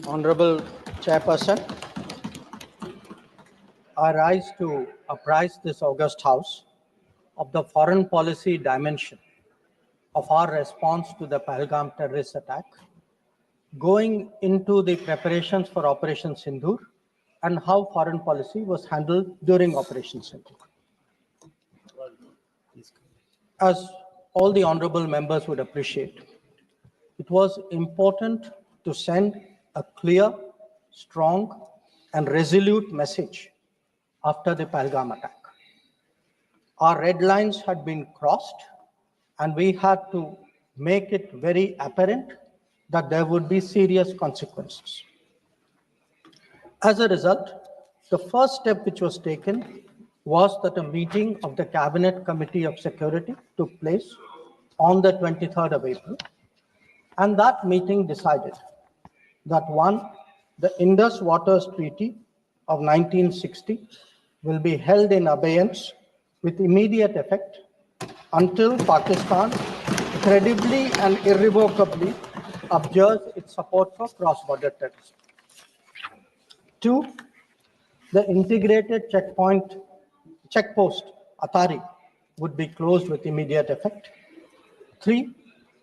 Honorable Chairperson, I rise to apprise this august House of the foreign policy dimension of our response to the Pahalgam terrorist attack, going into the preparations for Operation Sindoor and how foreign policy was handled during Operation Sindoor. As all the honorable members would appreciate, it was important to send a clear, strong, and resolute message after the Pahalgam attack. Our red lines had been crossed, and we had to make it very apparent that there would be serious consequences. As a result, the first step which was taken was that a meeting of the Cabinet Committee of Security took place on the 23rd of April, and that meeting decided that one, the Indus Waters Treaty of 1960 will be held in abeyance with immediate effect until Pakistan credibly and irrevocably abjures its support for cross-border terrorism. Two, the integrated checkpost Atari would be closed with immediate effect. Three,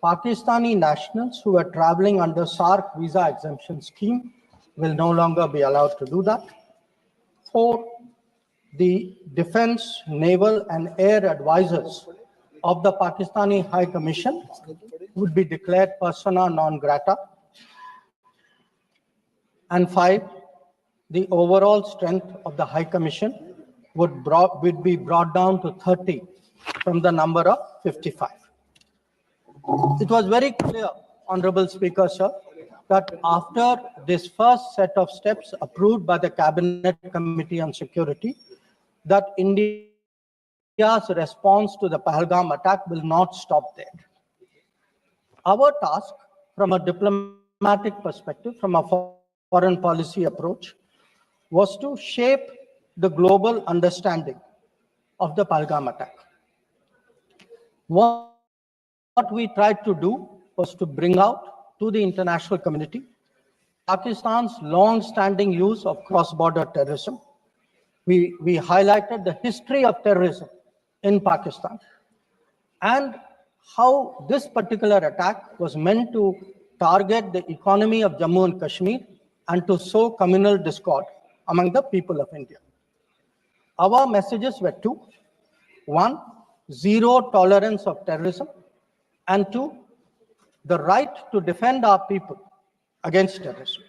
Pakistani nationals who are traveling under SARC visa exemption scheme will no longer be allowed to do that. Four, the defense, naval, and air advisors of the Pakistani High Commission would be declared persona non grata. And five, the overall strength of the High Commission would be brought down to 30 from the number of 55. It was very clear, Honorable Speaker, sir, that after this first set of steps approved by the Cabinet Committee on Security, that India's response to the Pahalgam attack will not stop there. Our task from a diplomatic perspective, from a foreign policy approach, was to shape the global understanding of the Pahalgam attack. What we tried to do was to bring out to the international community Pakistan's long-standing use of cross-border terrorism. We highlighted the history of terrorism in Pakistan and how this particular attack was meant to target the economy of Jammu and Kashmir and to sow communal discord among the people of India. Our messages were two. One, zero tolerance of terrorism, and two, the right to defend our people against terrorism.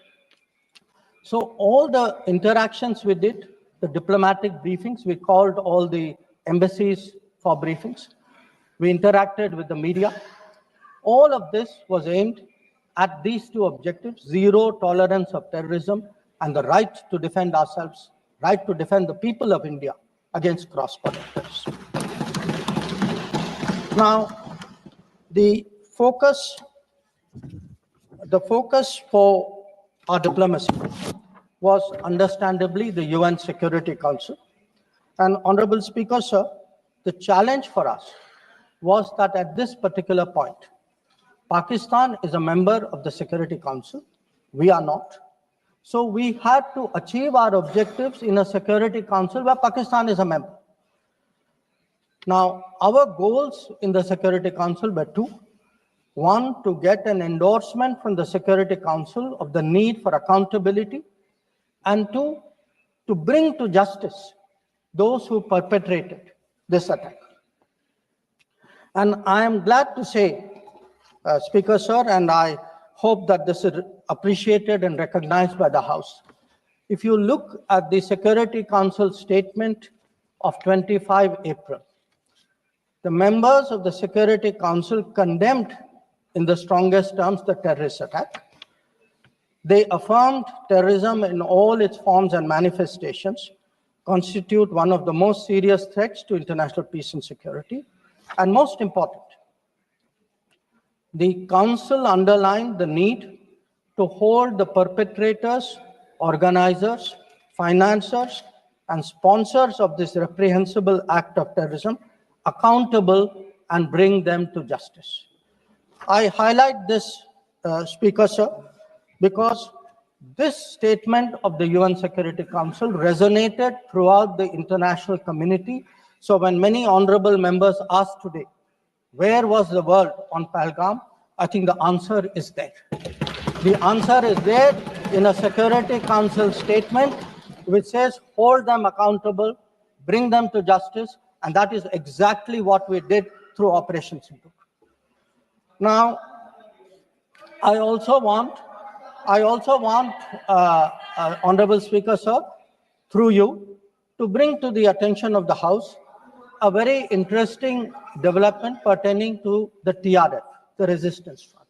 So all the interactions we did, the diplomatic briefings, we called all the embassies for briefings. We interacted with the media. All of this was aimed at these two objectives: zero tolerance of terrorism and the right to defend ourselves, right to defend the people of India against cross-border terrorism. Now, the focus for our diplomacy was understandably the UN Security Council. And Honorable Speaker, sir, the challenge for us was that at this particular point, Pakistan is a member of the Security Council. We are not. So we had to achieve our objectives in a Security Council where Pakistan is a member. Now, our goals in the Security Council were two. One, to get an endorsement from the Security Council of the need for accountability, and two, to bring to justice those who perpetrated this attack. And I am glad to say, Speaker, sir, and I hope that this is appreciated and recognized by the House. If you look at the Security Council statement of 25 April, the members of the Security Council condemned in the strongest terms the terrorist attack. They affirmed terrorism in all its forms and manifestations constitute one of the most serious threats to international peace and security. And most important, the Council underlined the need to hold the perpetrators, organizers, financiers, and sponsors of this reprehensible act of terrorism accountable and bring them to justice. I highlight this, Speaker, sir, because This statement of the UN Security Council resonated throughout the international community. So when many honorable members asked today, where was the world on Pahalgam? I think the answer is there. The answer is there in a Security Council statement which says hold them accountable, bring them to justice, and that is exactly what we did through Operation Sindoor. Now, I also want, Honorable Speaker, sir, through you, to bring to the attention of the House a very interesting development pertaining to the TRF, the Resistance Front.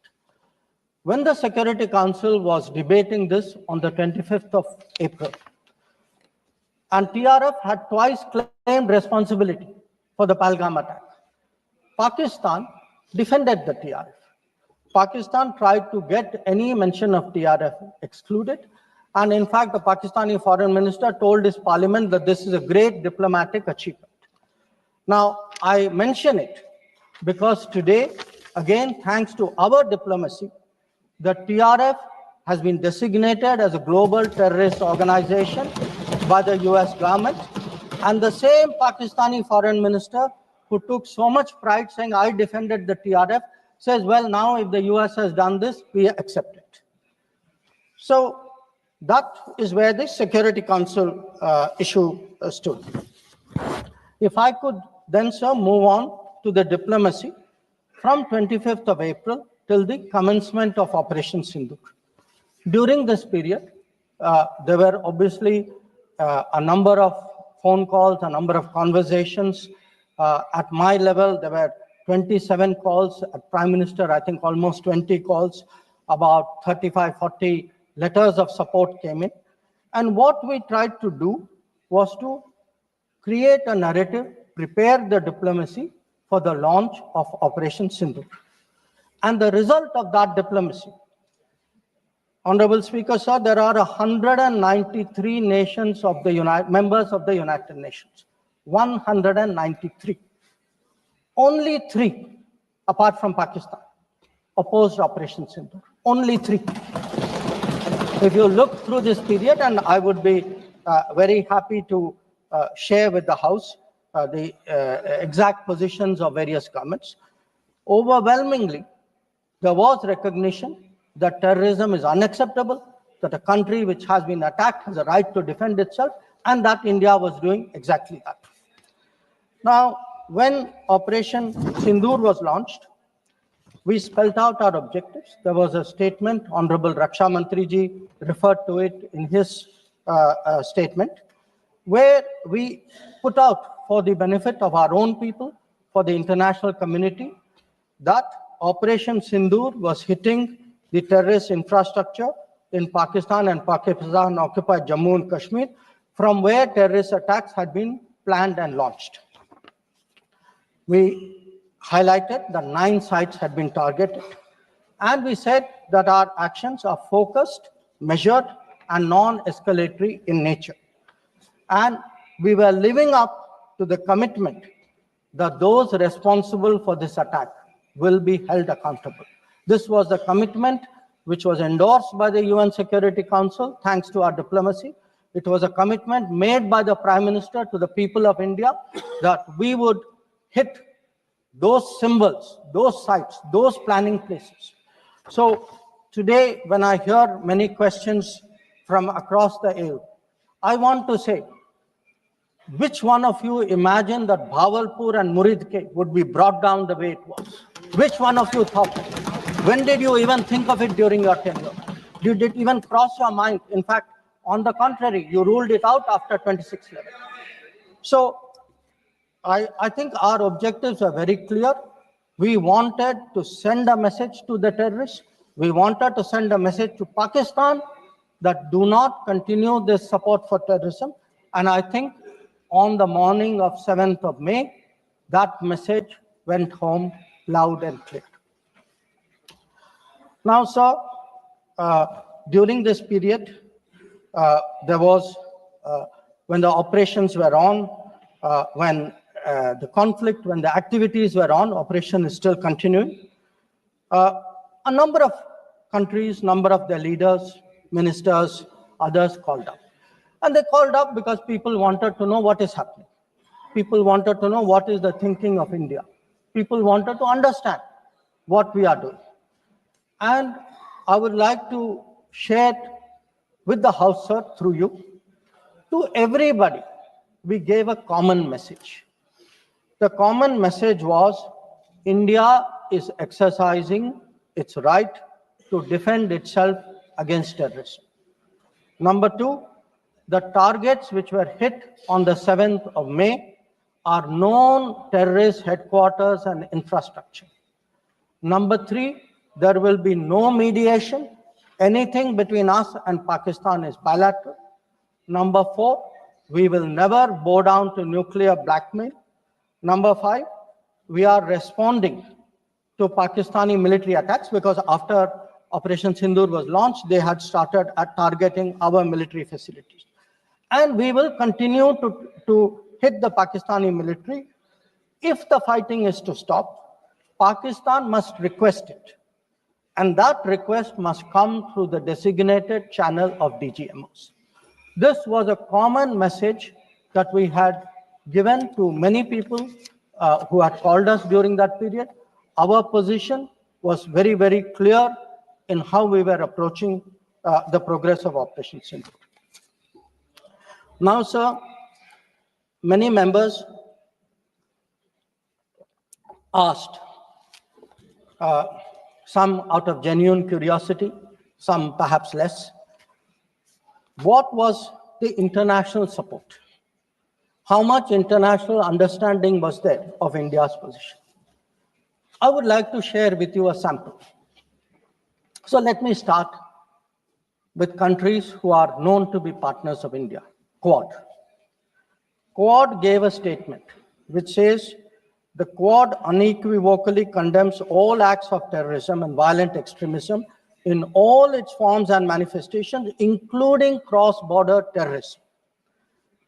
When the Security Council was debating this on the 25th of April, and TRF had twice claimed responsibility for the Pahalgam attack, Pakistan defended the TRF. Pakistan tried to get any mention of TRF excluded. And in fact, the Pakistani foreign minister told his parliament that this is a great diplomatic achievement. Now, I mention it because today, again, thanks to our diplomacy, the TRF has been designated as a global terrorist organization by the US government. And the same Pakistani foreign minister who took so much pride saying, I defended the TRF, says, well, now if the US has done this, we accept it. So that is where the Security Council issue stood. If I could then, sir, move on to the diplomacy from 25th of April till the commencement of Operation Sindoor. During this period, there were obviously a number of phone calls, a number of conversations. At my level, there were 27 calls. At Prime Minister, I think almost 20 calls. About 35, 40 letters of support came in. And what we tried to do was to create a narrative, prepare the diplomacy for the launch of Operation Sindoor. And the result of that diplomacy, Honorable Speaker, sir, there are 193 nations of the members of the United Nations. 193. Only 3, apart from Pakistan, opposed Operation Sindoor. Only 3. If you look through this period, and I would be very happy to share with the House the exact positions of various governments, overwhelmingly, there was recognition that terrorism is unacceptable, that a country which has been attacked has a right to defend itself, and that India was doing exactly that. Now, when Operation Sindoor was launched, we spelled out our objectives. There was a statement, Honorable Raksha Mantri ji referred to it in his statement, where we put out for the benefit of our own people, for the international community, that Operation Sindoor was hitting the terrorist infrastructure in Pakistan and Pakistan-occupied Jammu and Kashmir, from where terrorist attacks had been planned and launched. We highlighted that 9 sites had been targeted, and we said that our actions are focused, measured, and non-escalatory in nature. And we were living up to the commitment that those responsible for this attack will be held accountable. This was the commitment which was endorsed by the UN Security Council, thanks to our diplomacy. It was a commitment made by the Prime Minister to the people of India that we would hit those symbols, those sites, those planning places. So today, when I hear many questions from across the aisle, I want to say, which one of you imagined that Bhavalpur and Muridke would be brought down the way it was? Which one of you thought? When did you even think of it during your tenure? Did it even cross your mind? In fact, on the contrary, you ruled it out after 26/11. So I think our objectives are very clear. We wanted to send a message to the terrorists. We wanted to send a message to Pakistan that do not continue this support for terrorism. And I think on the morning of 7th of May, that message went home loud and clear. Now, sir, during this period, there was, when the operations were on, when the conflict, when the activities were on, operation is still continuing. A number of countries, number of their leaders ministers, others called up. And they called up because people wanted to know what is happening. People wanted to know what is the thinking of India. People wanted to understand what we are doing. And I would like to share with the House, sir, through you, to everybody, we gave a common message. The common message was India is exercising its right to defend itself against terrorism. Number two, the targets which were hit on the 7th of May are known terrorist headquarters and infrastructure. Number three, there will be no mediation. Anything between us and Pakistan is bilateral. Number four, we will never bow down to nuclear blackmail. Number five, we are responding to Pakistani military attacks because after Operation Sindoor was launched, they had started at targeting our military facilities. And we will continue to hit the Pakistani military. If the fighting is to stop, Pakistan must request it. And that request must come through the designated channel of DGMOs. This was a common message that we had given to many people who had called us during that period. Our position was very, very clear in how we were approaching the progress of Operation Sindoor. Now, sir, many members asked, some out of genuine curiosity, some perhaps less, what was the international support? How much international understanding was there of India's position? I would like to share with you a sample. So let me start with countries who are known to be partners of India. Quad. Quad gave a statement which says, the Quad unequivocally condemns all acts of terrorism and violent extremism in all its forms and manifestations, including cross-border terrorism.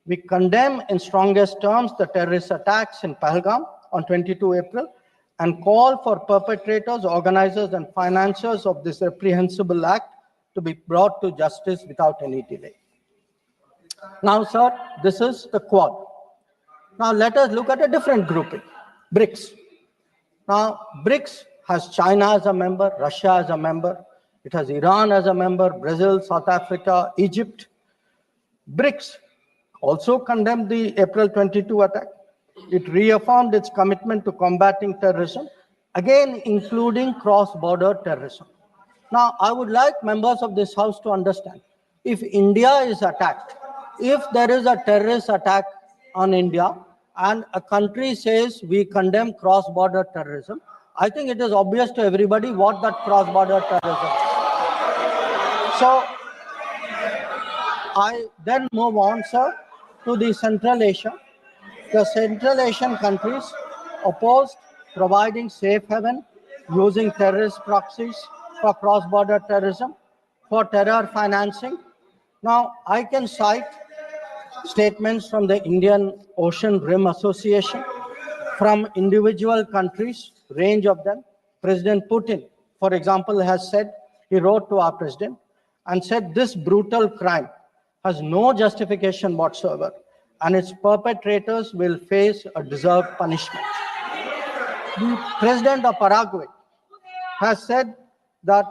We condemn in strongest terms the terrorist attacks in Pahalgam on 22 April and call for perpetrators, organizers, and financiers of this reprehensible act to be brought to justice without any delay. Now, sir, this is the Quad. Now, let us look at a different grouping, BRICS. Now, BRICS has China as a member, Russia as a member, it has Iran as a member, Brazil, South Africa, Egypt. BRICS also condemned the April 22 attack. It reaffirmed its commitment to combating terrorism, again including cross-border terrorism. Now, I would like members of this House to understand, if India is attacked, if there is a terrorist attack on India and a country says we condemn cross-border terrorism, I think it is obvious to everybody what that cross-border terrorism is. So, I then move on, sir, to the Central Asia. The Central Asian countries opposed providing safe haven using terrorist proxies for cross-border terrorism, for terror financing. Now, I can cite statements from the Indian Ocean Rim Association, from individual countries, range of them. President Putin, for example, has said, he wrote to our president and said, this brutal crime has no justification whatsoever, and its perpetrators will face a deserved punishment. The president of Paraguay has said that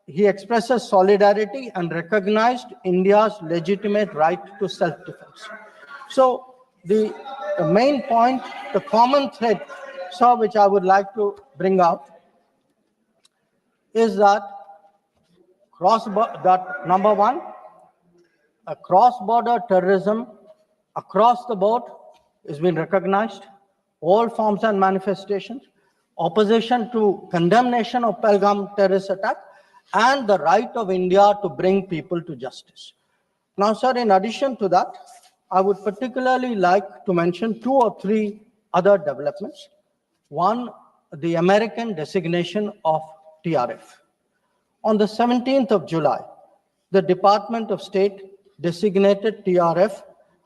he expresses solidarity and recognized India's legitimate right to self-defense. So the main point, the common thread, sir, which I would like to bring out is that number one, a cross-border terrorism across the board has been recognized, all forms and manifestations, opposition to condemnation of Pahalgam terrorist attack, and the right of India to bring people to justice. Now, sir, in addition to that, I would particularly like to mention 2 or 3 other developments. One, the American designation of TRF. On the 17th of July, the Department of State designated TRF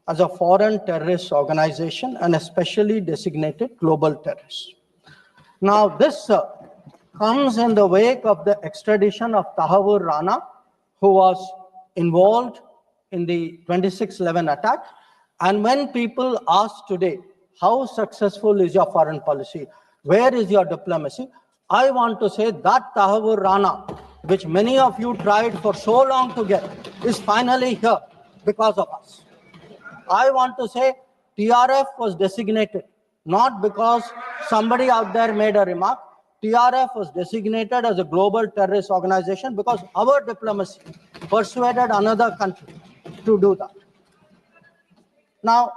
as a foreign terrorist organization and especially designated global terrorist. Now, this comes in the wake of the extradition of Tahawur Rana, who was involved in the 26/11 attack. And when people ask today, how successful is your foreign policy? Where is your diplomacy? I want to say that Tahawur Rana, which many of you tried for so long to get, is finally here because of us. I want to say TRF was designated not because somebody out there made a remark. TRF was designated as a global terrorist organization because our diplomacy persuaded another country to do that. Now,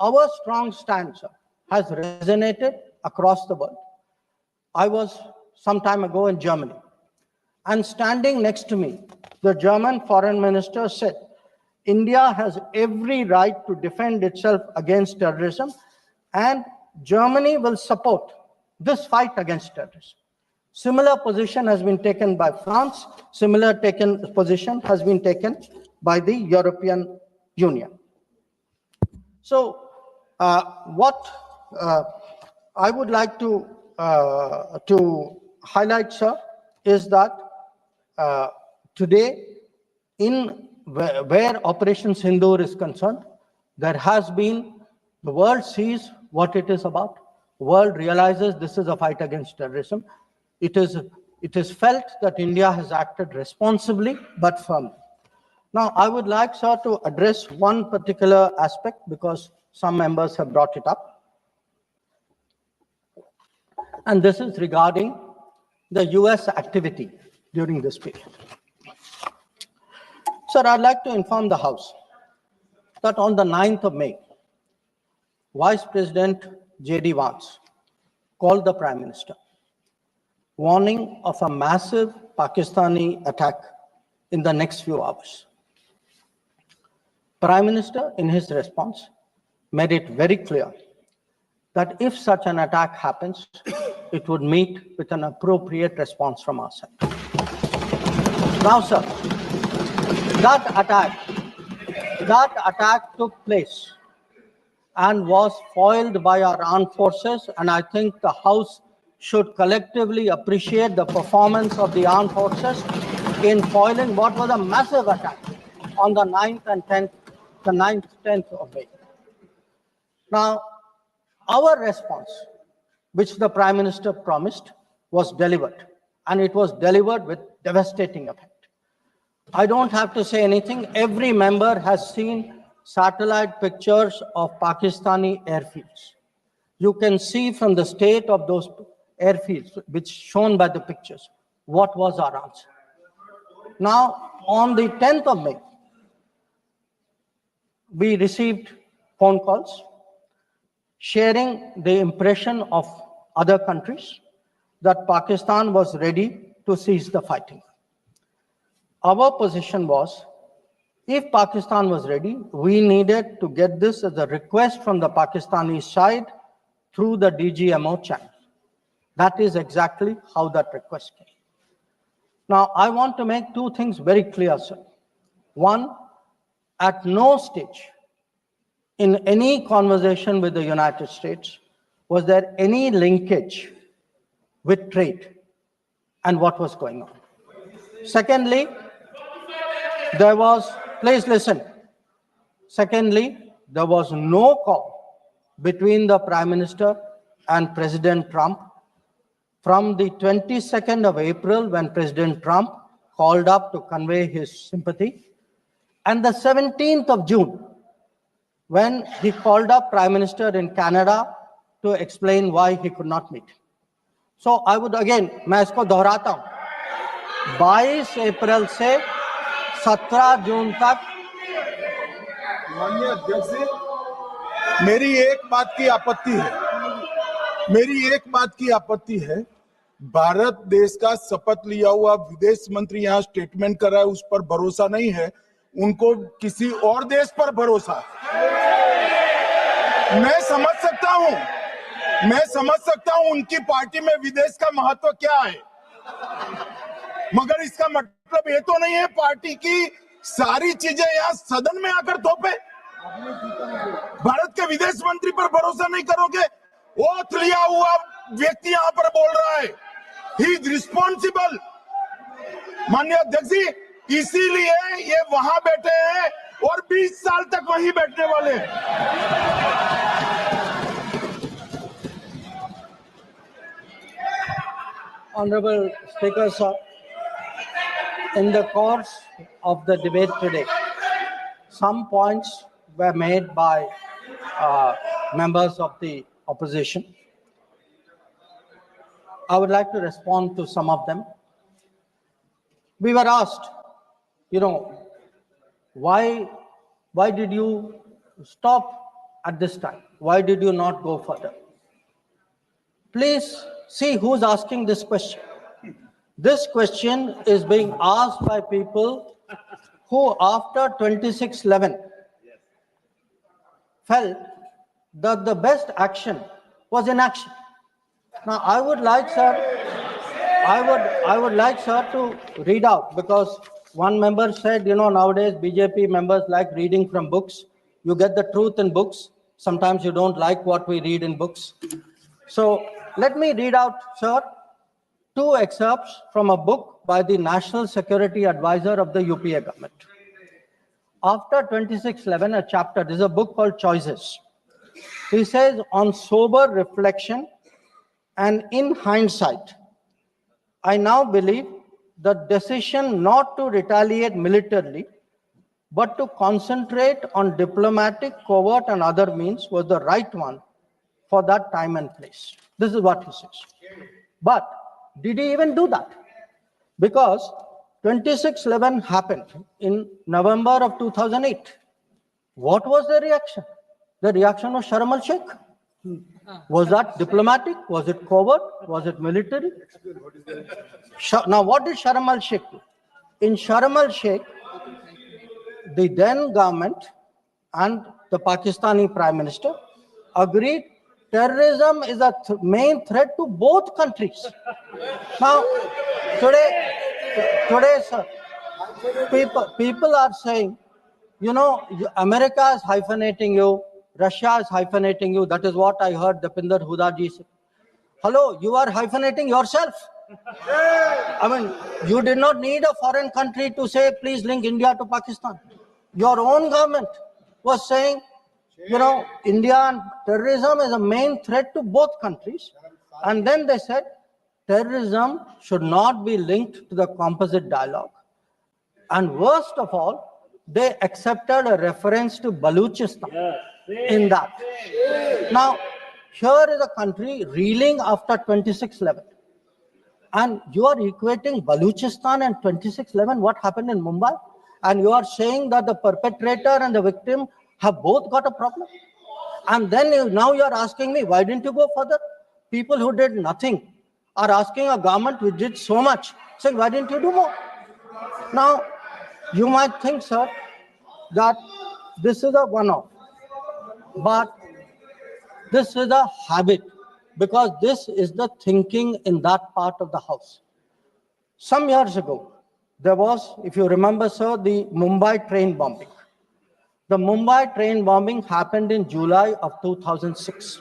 our strong stance has resonated across the world. I was some time ago in Germany, and standing next to me, the German foreign minister said, India has every right to defend itself against terrorism, and Germany will support this fight against terrorism. Similar position has been taken by France. Similar position has been taken by the European Union. So, what I would like to highlight, sir, is that today, in where Operation Sindoor is concerned, there has been, the world sees what it is about. The world realizes this is a fight against terrorism. It is felt that India has acted responsibly but firmly. Now, I would like, sir, to address one particular aspect because some members have brought it up. And this is regarding the US activity during this period. Sir, I'd like to inform the House that on the 9th of May, Vice President J.D. Vance called the Prime Minister, warning of a massive Pakistani attack in the next few hours. Prime Minister, in his response, made it very clear that if such an attack happens, it would meet with an appropriate response from our side. Now, sir, that attack took place and was foiled by our armed forces, and I think the House should collectively appreciate the performance of the armed forces in foiling what was a massive attack on the 9th and 10th of May. Now, our response, which the Prime Minister promised, was delivered, and it was delivered with devastating effect. I don't have to say anything. Every member has seen satellite pictures of Pakistani airfields. You can see from the state of those airfields, which shown by the pictures, what was our answer. Now, on the 10th of May, we received phone calls sharing the impression of other countries that Pakistan was ready to cease the fighting. Our position was, if Pakistan was ready, we needed to get this as a request from the Pakistani side through the DGMO channel. That is exactly how that request came. Now, I want to make two things very clear, sir. One, at no stage in any conversation with the United States was there any linkage with trade and what was going on. Secondly, there was, please listen. Secondly, there was no call between the Prime Minister and President Trump from the 22nd of April, when President Trump called up to convey his sympathy, and the 17th of June, when he called up Prime Minister in Canada to explain why he could not meet. So I would again, मैं इसको दोहराता हूँ, 22 अप्रैल से 17 जून तक। माननीय अध्यक्ष जी, मेरी एक बात की आपत्ति है, भारत देश का शपथ लिया हुआ विदेश मंत्री यहाँ स्टेटमेंट कर रहा है, उस पर भरोसा नहीं है, उनको किसी और देश पर भरोसा। मैं समझ सकता हूं उनकी पार्टी में विदेश का महत्व क्या है, मगर इसका मतलब ये तो नहीं है पार्टी की सारी चीजें यहाँ सदन में आकर थोपे। भारत के विदेश मंत्री पर भरोसा नहीं करोगे? ओथ लिया हुआ व्यक्ति यहाँ पर बोल रहा है, ही इज रिस्पॉन्सिबल। माननीय अध्यक्ष जी, इसीलिए ये वहां बैठे हैं और 20 साल तक वहीं बैठने वाले हैं। Honorable Speaker, sir, in the course of the debate today, some points were made by members of the opposition. I would like to respond to some of them. We were asked, why did you stop at this time? Why did you not go further? Please see who's asking this question. This question is being asked by people who, after 26/11, felt that the best action was inaction. Now, I would like, sir, to read out, because one member said, nowadays BJP members like reading from books. You get the truth in books. Sometimes you don't like what we read in books. So let me read out, sir, two excerpts from a book by the National Security Advisor of the UPA government. After 26/11, a chapter, this is a book called Choices. He says, on sober reflection and in hindsight, I now believe the decision not to retaliate militarily, but to concentrate on diplomatic, covert, and other means was the right one for that time and place. This is what he says. But did he even do that? Because 26/11 happened in November of 2008. What was the reaction? The reaction was Sharm el-Sheikh. Was that diplomatic? Was it covert? Was it military? Now, what did Sharm el-Sheikh do? In Sharm el-Sheikh, the then government and the Pakistani Prime Minister agreed terrorism is a main threat to both countries. Now, today, sir, people are saying, America is hyphenating you, Russia is hyphenating you. That is what I heard Deepinder Huda ji say. Hello, you are hyphenating yourself. I mean, you did not need a foreign country to say, please link India to Pakistan. Your own government was saying, India and terrorism is a main threat to both countries. And then they said, terrorism should not be linked to the composite dialogue. And worst of all, they accepted a reference to Baluchistan in that. Now, here is a country reeling after 26/11. And you are equating Baluchistan and 26/11, what happened in Mumbai, and you are saying that the perpetrator and the victim have both got a problem. And then now you are asking me, why didn't you go further? People who did nothing are asking a government which did so much, saying, why didn't you do more? Now, you might think, sir, that this is a one-off, but this is a habit, because this is the thinking in that part of the house. Some years ago, there was, if you remember, sir, the Mumbai train bombing. The Mumbai train bombing happened in July of 2006.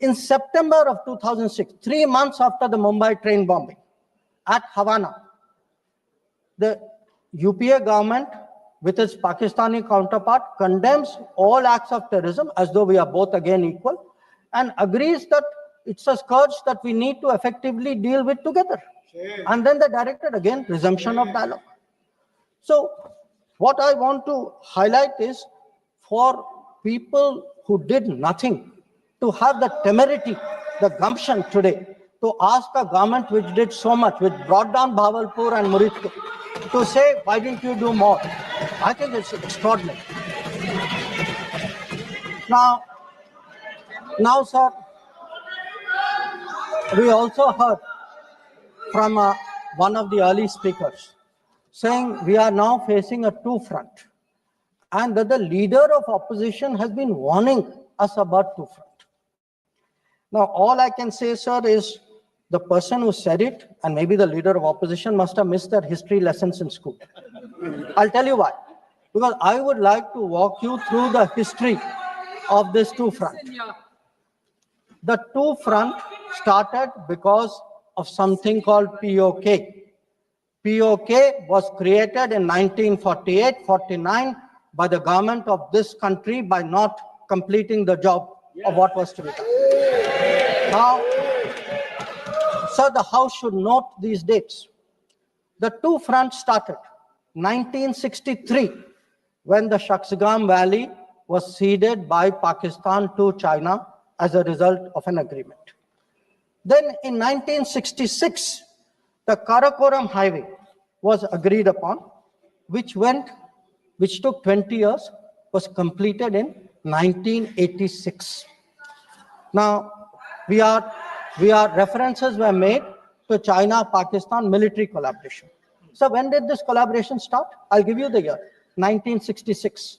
In September of 2006, 3 months after the Mumbai train bombing, at Havana, the UPA government, with its Pakistani counterpart, condemns all acts of terrorism as though we are both again equal, and agrees that it's a scourge that we need to effectively deal with together. And then they directed again resumption of dialogue. So what I want to highlight is, for people who did nothing to have the temerity, the gumption today to ask a government which did so much, which brought down Bhavalpur and Muridku, to say, why didn't you do more? I think it's extraordinary. Now, sir, we also heard from one of the early speakers saying we are now facing a two-front, and that the leader of opposition has been warning us about two-front. Now, all I can say, sir, is the person who said it, and maybe the leader of opposition, must have missed their history lessons in school. I'll tell you why. Because I would like to walk you through the history of this two-front. The two-front started because of something called POK. POK was created in 1948-49 by the government of this country by not completing the job of what was to be done. Now, so the House should note these dates. The two fronts started 1963, when the Shaksgam Valley was ceded by Pakistan to China as a result of an agreement. Then in 1966, the Karakoram Highway was agreed upon, which took 20 years, was completed in 1986. Now, references were made to China-Pakistan military collaboration. So when did this collaboration start? I'll give you the year, 1966.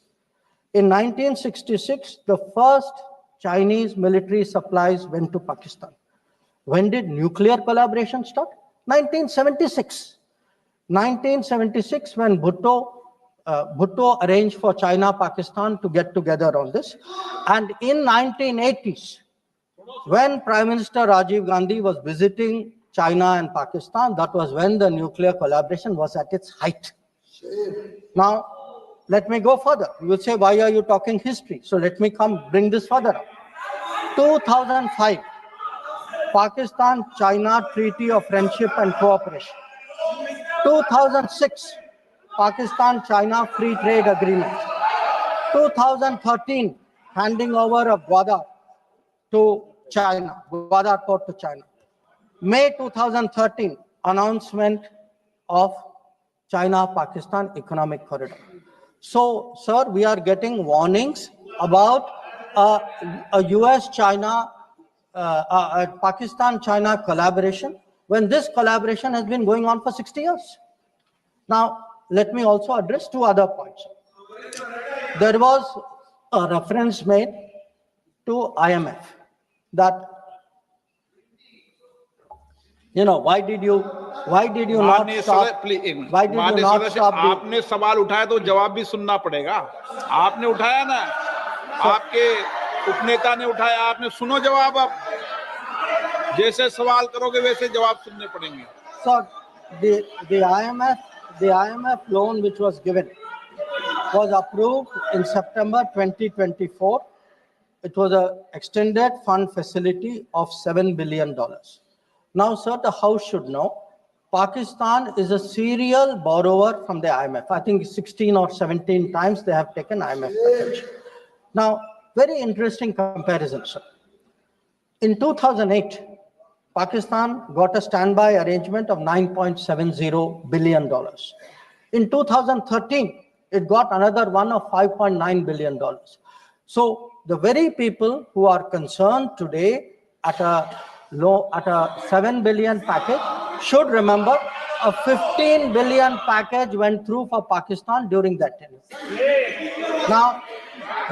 In 1966, the first Chinese military supplies went to Pakistan. When did nuclear collaboration start? 1976. 1976, when Bhutto arranged for China-Pakistan to get together on this. And in 1980s, when Prime Minister RahulGandhi was visiting China and Pakistan, that was when the nuclear collaboration was at its height. Now, let me go further. You will say, why are you talking history? So let me bring this further up. 2005, Pakistan-China Treaty of Friendship and Cooperation. 2006, Pakistan-China Free Trade Agreement. 2013, handing over of Gwadar to China, Gwadar port to China. May 2013, announcement of China-Pakistan Economic Corridor. So, sir, we are getting warnings about a US-China, Pakistan-China collaboration, when this collaboration has been going on for 60 years. Now, let me also address two other points. There was a reference made to IMF that, why did you not stop? Why did you not stop? आपने सवाल उठाया तो जवाब भी सुनना पड़ेगा. आपने उठाया ना, आपके उपनेता ने उठाया, आपने सुनो जवाब. आप जैसे सवाल करोगे वैसे जवाब सुनने पड़ेंगे. So the IMF loan which was given was approved in September 2024. It was an extended fund facility of $7 billion. Now, sir, the House should know, Pakistan is a serial borrower from the IMF. I think 16 or 17 times they have taken IMF package. Now, very interesting comparison, sir. In 2008, Pakistan got a standby arrangement of $9.70 billion. In 2013, it got another one of $5.9 billion. So the very people who are concerned today at a 7 billion package should remember a 15 billion package went through for Pakistan during that tenure. Now,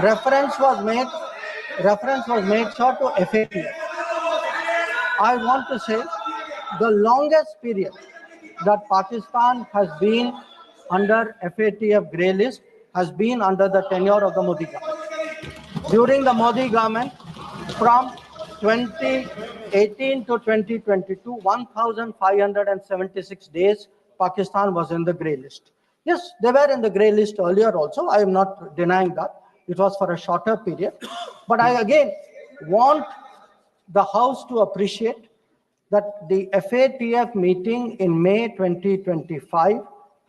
reference was made, sir, to FATF. I want to say the longest period that Pakistan has been under FATF grey list has been under the tenure of the Modi government. During the Modi government, from 2018 to 2022, 1,576 days, Pakistan was in the grey list. Yes, they were in the grey list earlier also. I am not denying that. It was for a shorter period. But I again want the House to appreciate that the FATF meeting in May 2025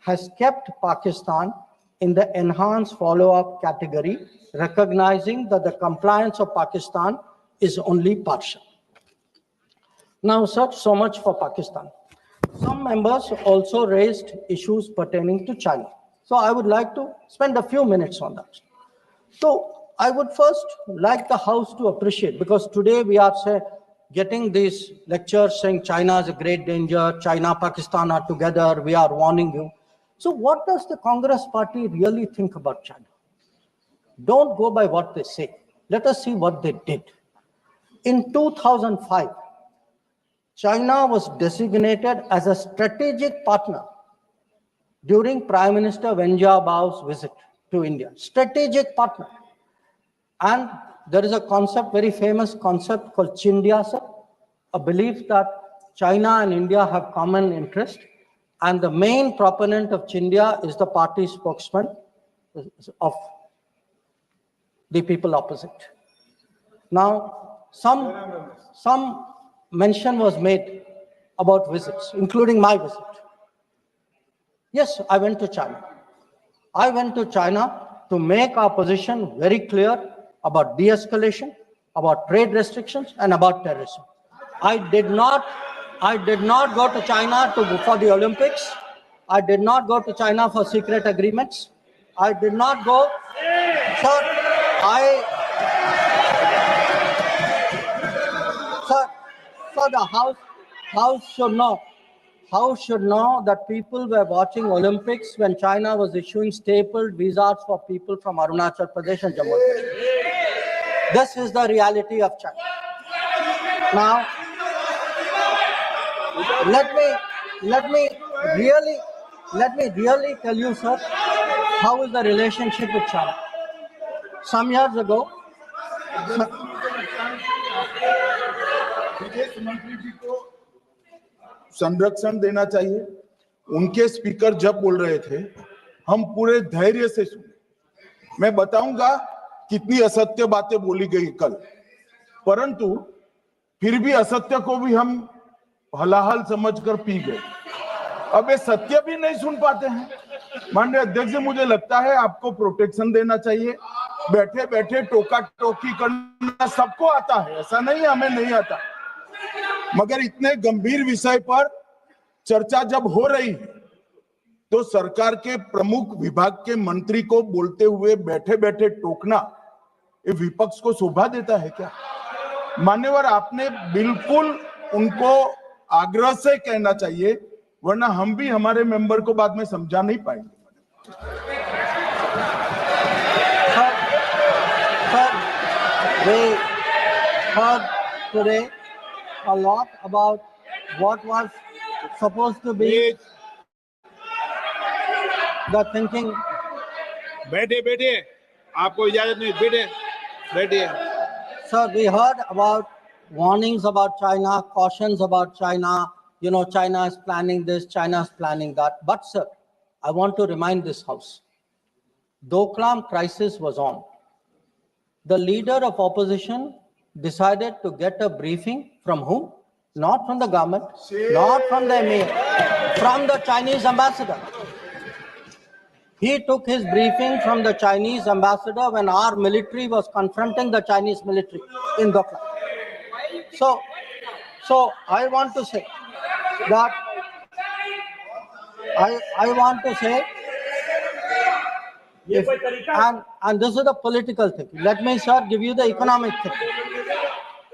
has kept Pakistan in the enhanced follow-up category, recognizing that the compliance of Pakistan is only partial. Now, sir, so much for Pakistan. Some members also raised issues pertaining to China. So I would like to spend a few minutes on that. So I would first like the House to appreciate, because today we are getting these lectures saying China is a great danger, China, Pakistan are together, we are warning you. So what does the Congress party really think about China? Don't go by what they say. Let us see what they did. In 2005, China was designated as a strategic partner during Prime Minister Wen Jiabao's visit to India. Strategic partner. And there is a concept, very famous concept called Chindia, sir, a belief that China and India have common interest And the main proponent of Chindia is the party spokesman of the people opposite. Now, some mention was made about visits, including my visit. Yes, I went to China. I went to China to make our position very clear about de-escalation, about trade restrictions, and about terrorism. I did not go to China for the Olympics. I did not go to China for secret agreements. I did not go, sir. Sir, the House should know that people were watching Olympics when China was issuing stapled visas for people from Arunachal Pradesh and Jammu and Kashmir. This is the reality of China. Now, let me really tell you, sir, how is the relationship with China. Some years ago, विदेश मंत्री जी को संरक्षण देना चाहिए। उनके speaker जब बोल रहे थे, हम पूरे धैर्य से सुने। मैं बताऊंगा कितनी असत्य बातें बोली गई कल, परंतु फिर भी असत्य को भी हम हलाहल समझकर पी गए। अब ये सत्य भी नहीं सुन पाते हैं। माननीय अध्यक्ष, मुझे लगता है आपको प्रोटेक्शन देना चाहिए। बैठे बैठे टोका टोकी करना सबको आता है, ऐसा नहीं हमें नहीं आता, मगर इतने गंभीर विषय पर चर्चा जब हो रही तो सरकार के प्रमुख विभाग के मंत्री को बोलते हुए बैठे बैठे टोकना ये विपक्ष को शोभा देता है क्या? मान्यवर, आपने बिल्कुल उनको आग्रह से कहना चाहिए, वरना हम भी हमारे मेंबर को बाद में समझा नहीं पाएंगे। We heard today a lot about what was supposed to be the thinking. बैठे आपको इजाजत नहीं, बैठे। Sir, we heard about warnings about China, cautions about China. You know, China is planning this, China is planning that. But sir, I want to remind this House, Doklam crisis was on. The leader of opposition decided to get a briefing from whom? Not from the government, not from the emir, from the Chinese ambassador. He took his briefing from the Chinese ambassador when our military was confronting the Chinese military in Doklam. So I want to say that I want to say, and this is the political thing. Let me, sir, give you the economic thing.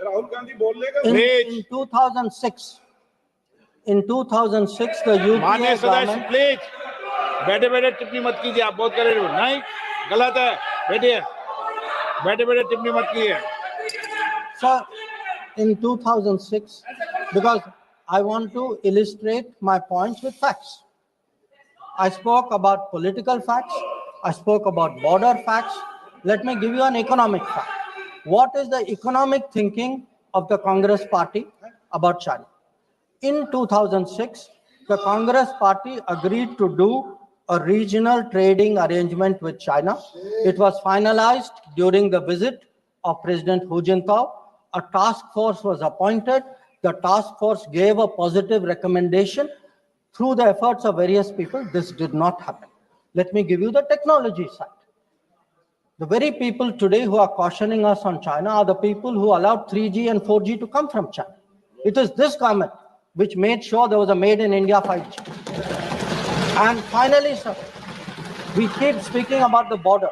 RahulGandhi बोल लेगा। In 2006, the UPA government. Please बैठे टिप्पणी मत कीजिए, आप बहुत कर रहे हो, नहीं, गलत है। बैठे टिप्पणी मत कीजिए। Sir, in 2006, because I want to illustrate my points with facts. I spoke about political facts. I spoke about border facts. Let me give you an economic fact. What is the economic thinking of the Congress party about China? In 2006, the Congress party agreed to do a regional trading arrangement with China. It was finalized during the visit of President Hu Jintao. A task force was appointed. The task force gave a positive recommendation. Through the efforts of various people, this did not happen. Let me give you the technology side. The very people today who are cautioning us on China are the people who allowed 3G and 4G to come from China. It is this government which made sure there was a made in India 5G. And finally, sir, we keep speaking about the border.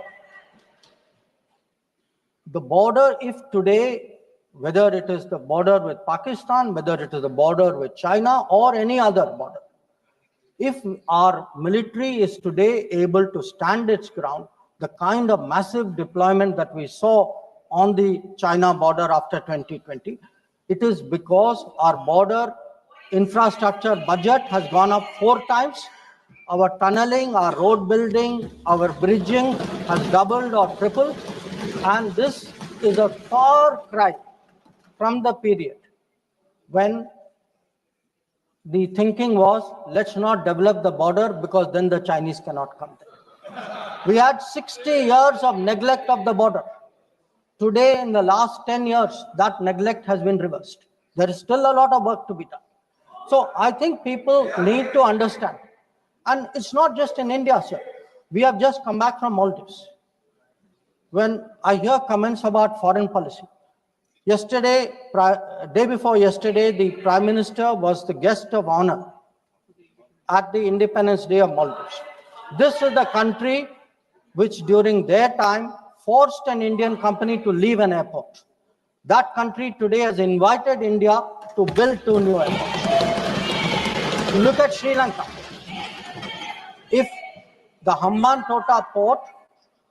The border, if today, whether it is the border with Pakistan, whether it is the border with China or any other border, if our military is today able to stand its ground, the kind of massive deployment that we saw on the China border after 2020, it is because our border infrastructure budget has gone up 4 times. Our tunneling, our road building, our bridging has doubled or tripled. And this is a far cry from the period when the thinking was, let's not develop the border because then the Chinese cannot come there. We had 60 years of neglect of the border. Today, in the last 10 years, that neglect has been reversed. There is still a lot of work to be done. So I think people need to understand. And it's not just in India, sir. We have just come back from Maldives. When I hear comments about foreign policy, yesterday, day before yesterday, the Prime Minister was the guest of honor at the Independence Day of Maldives. This is the country which during their time forced an Indian company to leave an airport. That country today has invited India to build 2 new airports. Look at Sri Lanka. If the Hambantota port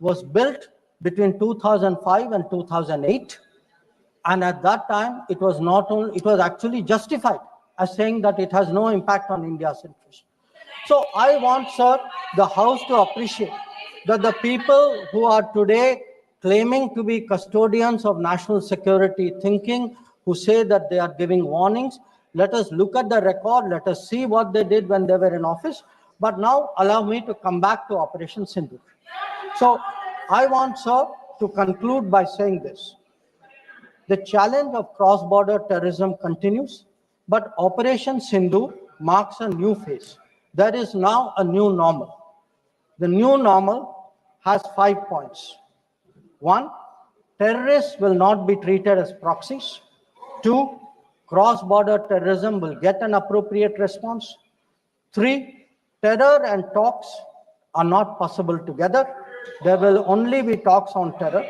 was built between 2005 and 2008, and at that time it was actually justified as saying that it has no impact on India's interest. So I want, sir, the House to appreciate that the people who are today claiming to be custodians of national security thinking, who say that they are giving warnings, let us look at the record, let us see what they did when they were in office. But now allow me to come back to Operation Sindoor. So I want, sir, to conclude by saying this. The challenge of cross-border terrorism continues, but Operation Sindoor marks a new phase. There is now a new normal. The new normal has 5 points. 1, terrorists will not be treated as proxies. 2, cross-border terrorism will get an appropriate response. 3, terror and talks are not possible together. There will only be talks on terror.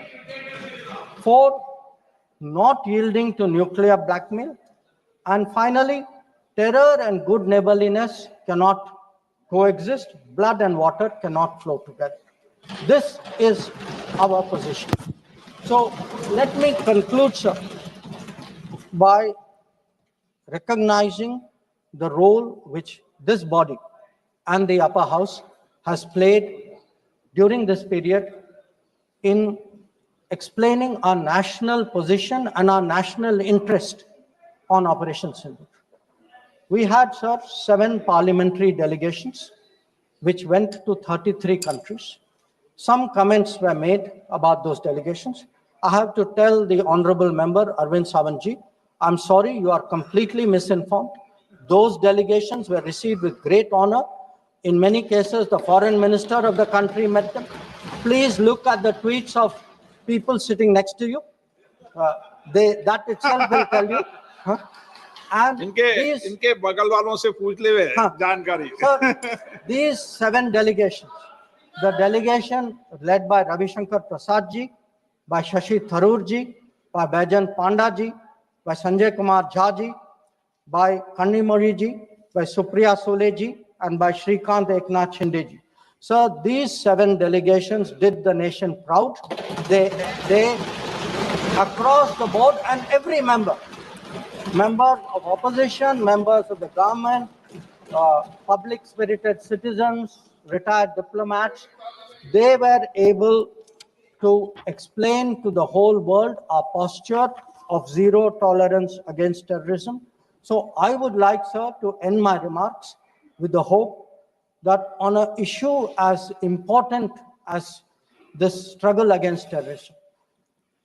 4, not yielding to nuclear blackmail. And finally, terror and good neighborliness cannot coexist. Blood and water cannot flow together. This is our position. So let me conclude, sir, by recognizing the role which this body and the upper house has played during this period in explaining our national position and our national interest on Operation Sindoor. We had, sir, 7 parliamentary delegations which went to 33 countries. Some comments were made about those delegations. I have to tell the honorable member, Arvind Sawantji, I'm sorry, you are completely misinformed. Those delegations were received with great honor. In many cases, the foreign minister of the country met them. Please look at the tweets of people sitting next to you. That itself will tell you. And इनके बगल वालों से पूछ ले जानकारी. Sir, these 7 delegations, the delegation led by Ravi Shankar Prasad ji, by Shashi Tharoor ji, by Baijan Panda ji, by Sanjay Kumar Jha ji, by Kanimori ji, by Supriya Sole ji, and by Shrikant Eknath Shinde ji. So these 7 delegations did the nation proud. They across the board, and every member of opposition, members of the government, public-spirited citizens, retired diplomats, they were able to explain to the whole world our posture of zero tolerance against terrorism. So I would like, sir, to end my remarks with the hope that on an issue as important as this struggle against terrorism,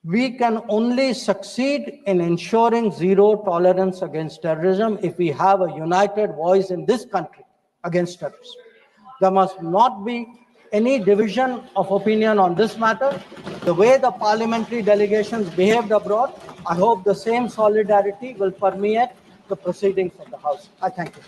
we can only succeed in ensuring zero tolerance against terrorism if we have a united voice in this country against terrorism. There must not be any division of opinion on this matter. The way the parliamentary delegations behaved abroad, I hope the same solidarity will permeate the proceedings of the House. I thank you.